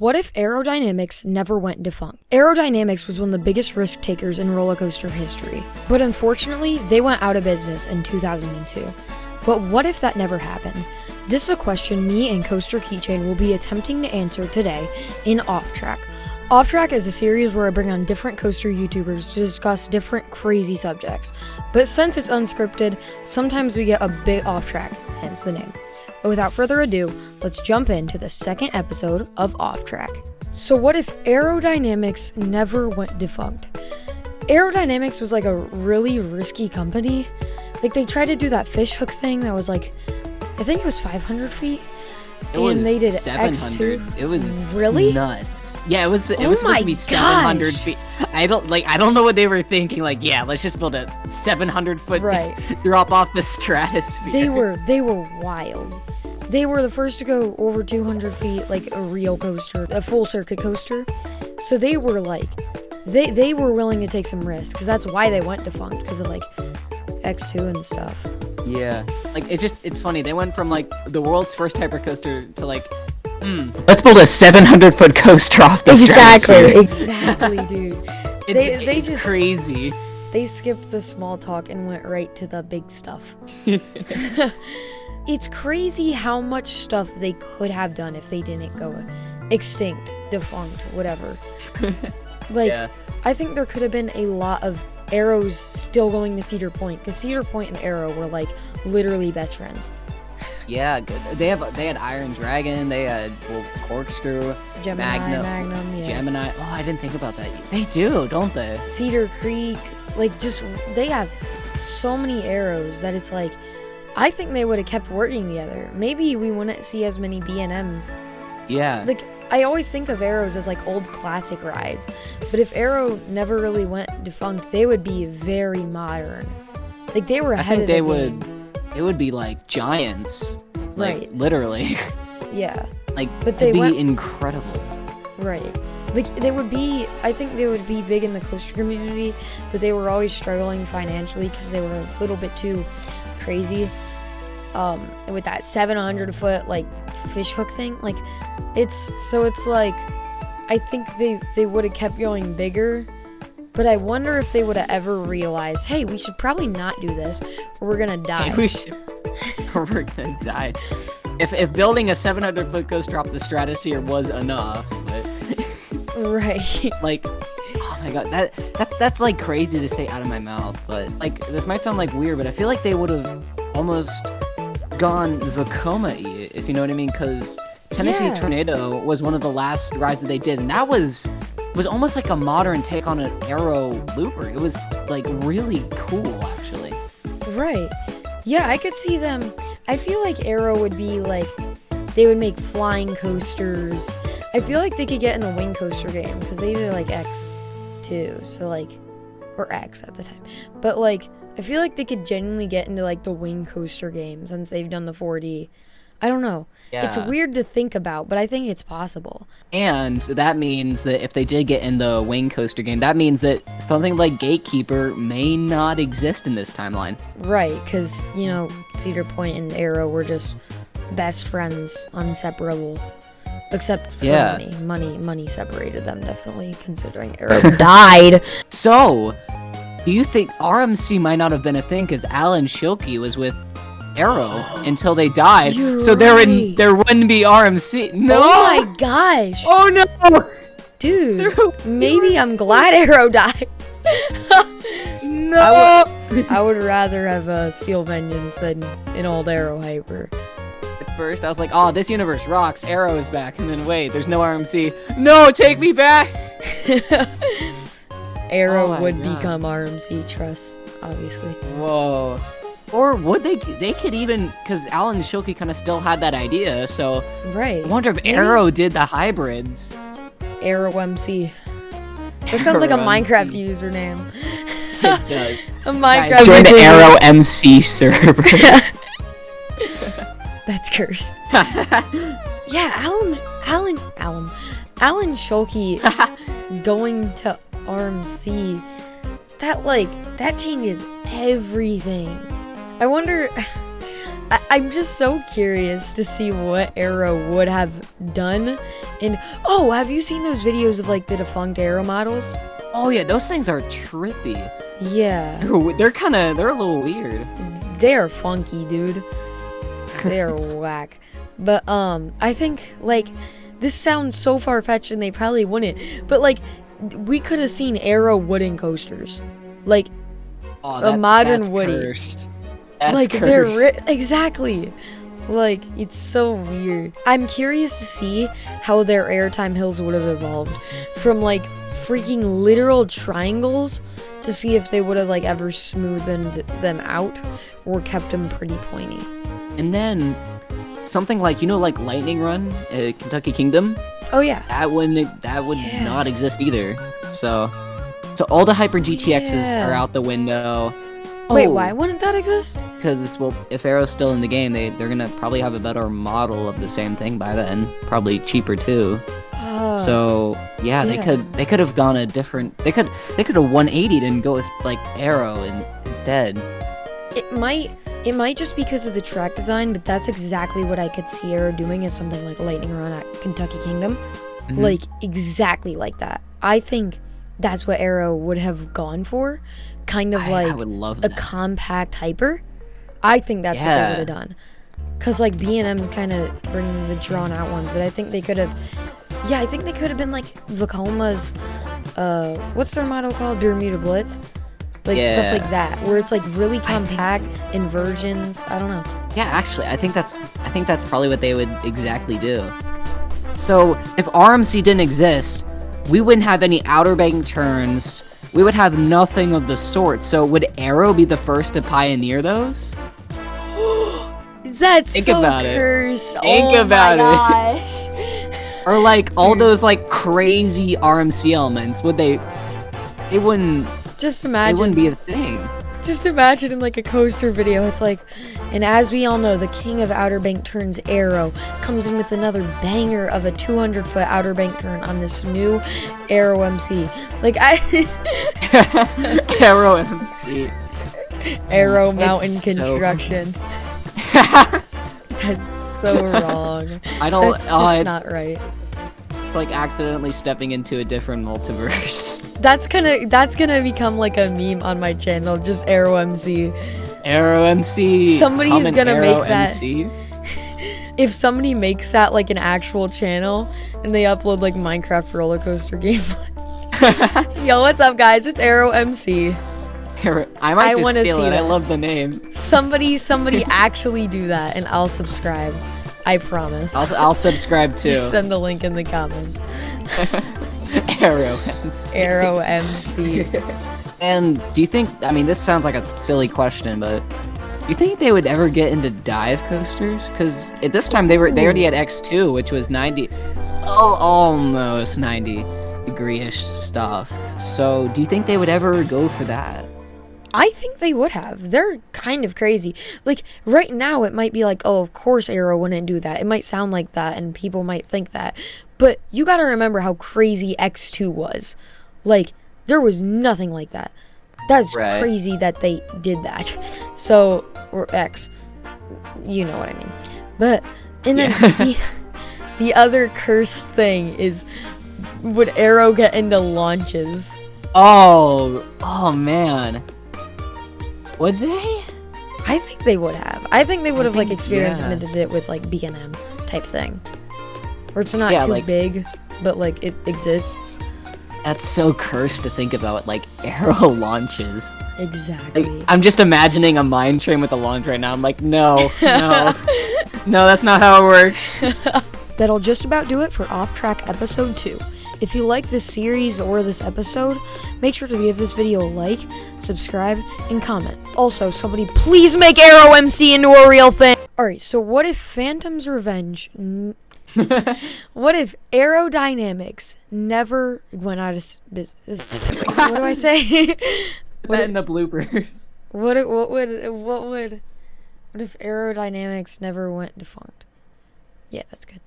What if aerodynamics never went defunct? Aerodynamics was one of the biggest risk takers in roller coaster history, but unfortunately, they went out of business in 2002. But what if that never happened? This is a question me and Coaster Keychain will be attempting to answer today in Off Track. Off Track is a series where I bring on different coaster YouTubers to discuss different crazy subjects, but since it's unscripted, sometimes we get a bit off track, hence the name. But without further ado, let's jump into the second episode of Off Track. So what if aerodynamics never went defunct? Aerodynamics was like a really risky company. Like they tried to do that fish hook thing that was like, I think it was 500 feet. And they did 700. X2. It was really nuts. Yeah, it was supposed to be 700 feet. I don't know what they were thinking. Like, yeah, let's just build a 700-foot drop off the stratosphere. They were wild. They were the first to go over 200 feet, like a real coaster, a full circuit coaster. So they were like, they were willing to take some risks, because that's why they went defunct, because of like X2 and stuff. Yeah, like it's funny. They went from like the world's first hypercoaster to like, let's build a 700-foot coaster off the stratosphere. Exactly, dude. It's just crazy. They skipped the small talk and went right to the big stuff. It's crazy how much stuff they could have done if they didn't go extinct, defunct, whatever. I think there could have been a lot of Arrows still going to Cedar Point, because Cedar Point and Arrow were like literally best friends. Yeah, good. They had Iron Dragon, they had Corkscrew, Magnum, yeah. Gemini. Oh, I didn't think about that. They do, don't they? Cedar Creek, like just they have so many arrows that it's like, I think they would have kept working together. Maybe we wouldn't see as many B&Ms. Yeah. Like, I always think of Arrows as like old classic rides, but if Arrow never really went defunct, they would be very modern. Like they were ahead of the game. It would be like giants, like right? Literally. Yeah. Like, but they would be incredible. Right. Like they would be. I think they would be big in the coaster community, but they were always struggling financially because they were a little bit too crazy. With that 700-foot like fish hook thing, like it's like I think they would have kept going bigger, but I wonder if they would have ever realized, hey, we should probably not do this or we're gonna die. Hey, we're gonna die. If building a 700-foot coaster off the stratosphere was enough, but right. Like, oh my god, that's like crazy to say out of my mouth, but like this might sound like weird, but I feel like they would have almost gone Vekoma-y, if you know what I mean, because Tennessee Tornado was one of the last rides that they did, and that was almost like a modern take on an Arrow looper. It was like really cool, actually. Right. Yeah, I could see them. I feel like Arrow would be like, they would make flying coasters. I feel like they could get in the wing coaster game, because they did like X too, so like, or X at the time, but like, I feel like they could genuinely get into like the wing coaster game since they've done the 4D. I don't know. Yeah. It's weird to think about, but I think it's possible. And that means that if they did get in the wing coaster game, that means that something like Gatekeeper may not exist in this timeline. Right, because, you know, Cedar Point and Arrow were just best friends, inseparable. Except for money. Money separated them, definitely, considering Arrow died. So, do you think RMC might not have been a thing because Alan Schilke was with Arrow until they died? So there wouldn't be RMC. No! Oh my gosh! Oh no! Dude, maybe I'm glad Arrow died. No! I would rather have Steel Vengeance than an old Arrow Hyper. At first I was like, oh, this universe rocks, Arrow is back, and then wait, there's no RMC. No, take me back! Arrow would become RMC, trust, obviously. Whoa. Or would they could even, because Alan Schilke kind of still had that idea, so right. I wonder if Arrow did the hybrids. Arrow MC. That sounds like a Minecraft username. It does. A Minecraft Guys, join the Arrow MC server. That's cursed. Yeah, Alan Schilke going to RMC, that changes everything. I wonder I'm just so curious to see what Arrow would have done. And oh, have you seen those videos of like the defunct Arrow models? Oh yeah, those things are trippy. Yeah, They're a little weird. they are funky, dude. They are whack. But I think like this sounds so far-fetched and they probably wouldn't. But like we could have seen Arrow wooden coasters, like a modern that's Woody. Cursed. That's Like cursed. they're exactly. Like it's so weird. I'm curious to see how their airtime hills would have evolved from like freaking literal triangles to see if they would have like ever smoothened them out or kept them pretty pointy. And then something like like Lightning Run at Kentucky Kingdom. Oh yeah. That would Yeah. not exist either. So all the Hyper GTXs yeah. are out the window. Wait, why wouldn't that exist? Because if Arrow's still in the game, they're gonna probably have a better model of the same thing by then, probably cheaper too. So yeah, yeah. they could have gone a different. They could have 180'd and go with like Arrow instead. It might just because of the track design, but that's exactly what I could see Arrow doing as something like Lightning Run at Kentucky Kingdom. Mhm. Like exactly like that. I think that's what Arrow would have gone for. Kind of I like would love a that. compact hyper. I think that's what they Yeah. would have done. Cause like B&M kind of bring the drawn out ones, but I think they could have. Yeah, I think they could have been like Vacoma's. What's their model called? Bermuda Blitz. Like stuff Yeah. like that, where it's like really compact inversions. I don't know. Yeah, actually, I think that's probably what they would exactly do. So if RMC didn't exist, we wouldn't have any Outer Bank turns. We would have nothing of the sort. So would Arrow be the first to pioneer those? That's Think so about it. cursed. Think oh about my it. gosh. Or like all those like crazy RMC elements? Would they? They wouldn't. Just They imagine. wouldn't be a thing. Just imagine in like a coaster video, it's like, and as we all know, the king of Outer Bank turns Arrow comes in with another banger of a 200-foot Outer Bank turn on this new Arrow MC. Like Arrow MC. Arrow Mountain It's so- Construction. That's so wrong. I don't. That's just not right. It's like accidentally stepping into a different multiverse. That's gonna become like a meme on my channel, just Arrow MC. Arrow MC. Somebody's Comment gonna Arrow make that. MC. If somebody makes that like an actual channel and they upload like Minecraft roller coaster gameplay. Yo, what's up guys? It's Arrow MC. I might just wanna steal see it. I that. love the name. Somebody actually do that and I'll subscribe. I promise. I'll subscribe too. Just send the link in the comments. Arrow MC. Arrow MC. And do you think? I mean, this sounds like a silly question, but do you think they would ever get into dive coasters? Because at this time they already had X2, which was 90, almost 90 degree-ish stuff. So do you think they would ever go for that? I think they would have. They're kind of crazy. Like, right now, it might be like, oh, of course Arrow wouldn't do that. It might sound like that, and people might think that. But you gotta remember how crazy X2 was. Like, there was nothing like that. That's Right. crazy that they did that. So, or X. You know what I mean. But, and then the other cursed thing is, would Arrow get into launches? Oh man. Would they? I think they would have. I think they would have like think, experimented it with like B&M type thing, where it's not Yeah, too like- big, but like it exists. That's so cursed to think about, like Arrow launches. Exactly. Like, I'm just imagining a mine train with a launch right now. I'm like, no, no, no, that's not how it works. That'll just about do it for Off Track episode 2. If you like this series or this episode, make sure to give this video a like, subscribe, and comment. Also, somebody please make Arrow MC into a real thing! Alright, so what if Phantom's Revenge... what if aerodynamics never went out of business? What do I say? That in the bloopers. What if aerodynamics never went defunct? Yeah, that's good.